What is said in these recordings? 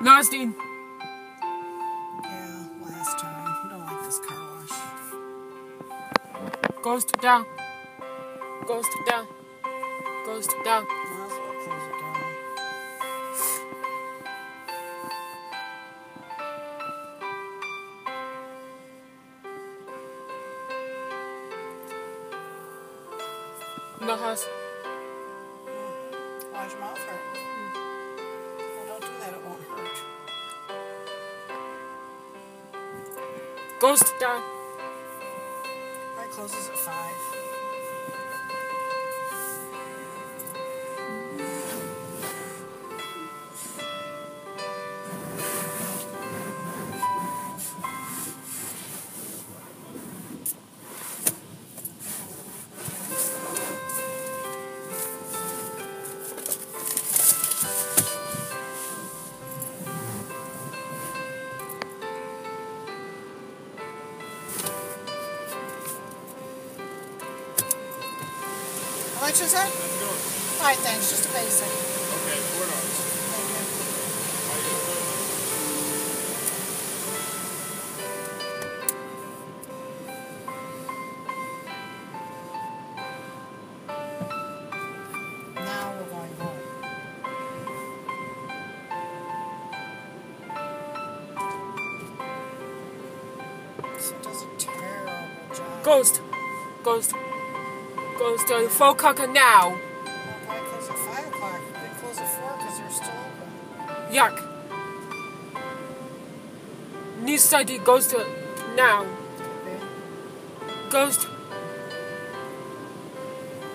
Nasdeen. Yeah, last time. You don't like this car wash. Ghost down. Ghost down. Ghost down. Might as well close it down. No house. Why's your mouth hurt? Well, don't do that, it won't hurt. Ghost down. Mine closes at 5. How much is that? Alright, thanks. Just a basic. Okay, $4. Thank you. Now we're going home. So it does a terrible job. Ghost. Ghost. Ghost. 4 o'clock now. Well, why close at 5 o'clock? They close at 4 because they're still open. Yuck. New study. Ghost now. Okay. Ghost. Want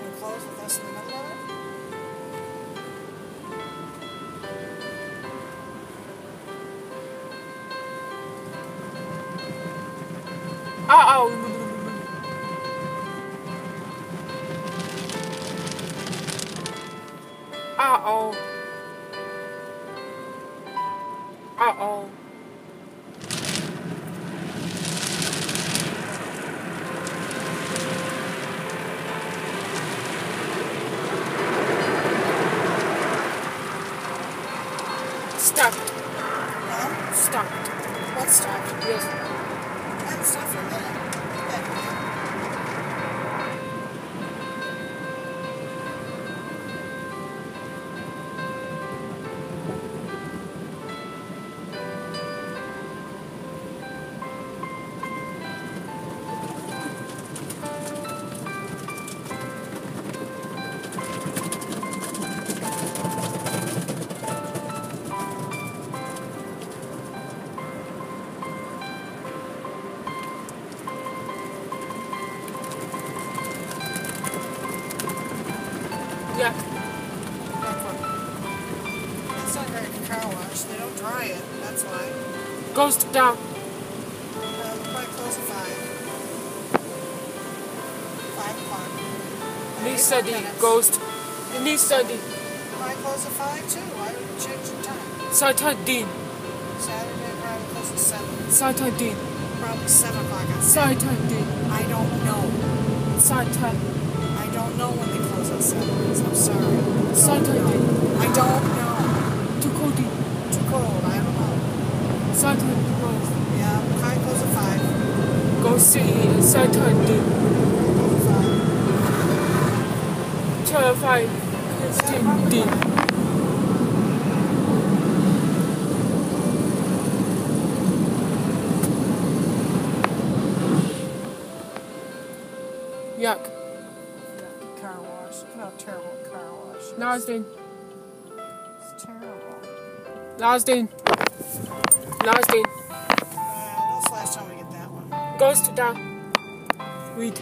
to close with us in the middle of it? Uh-oh. Uh-oh. Uh-oh. Stopped. Huh? Stopped. What's stopped? Yes. That stuff for a minute. Yeah. It's not a very good car wash. They don't dry it. That's why. Ghost down. They'll probably close at 5. 5 o'clock. New 8 study. minutes. Ghost. New study. Might close at 5 too. Why would you change the time? Saturday. Saturday probably close at 7. Saturday. Probably 7 o'clock on Saturday. Saturday. I don't know. Saturday. I don't know when they close at 7. I'm sorry. Saturday. I don't know. Too cold. Too cold. I don't know. Saturday. Ghost. Yeah, probably close at 5. Go see Saturday. 12:05. Christine. Yuck. Car wash. Look how terrible car wash is. Nasdeen. It's terrible. Nasdeen. Nasdeen. That's the last time we get that one. Ghost down. Read.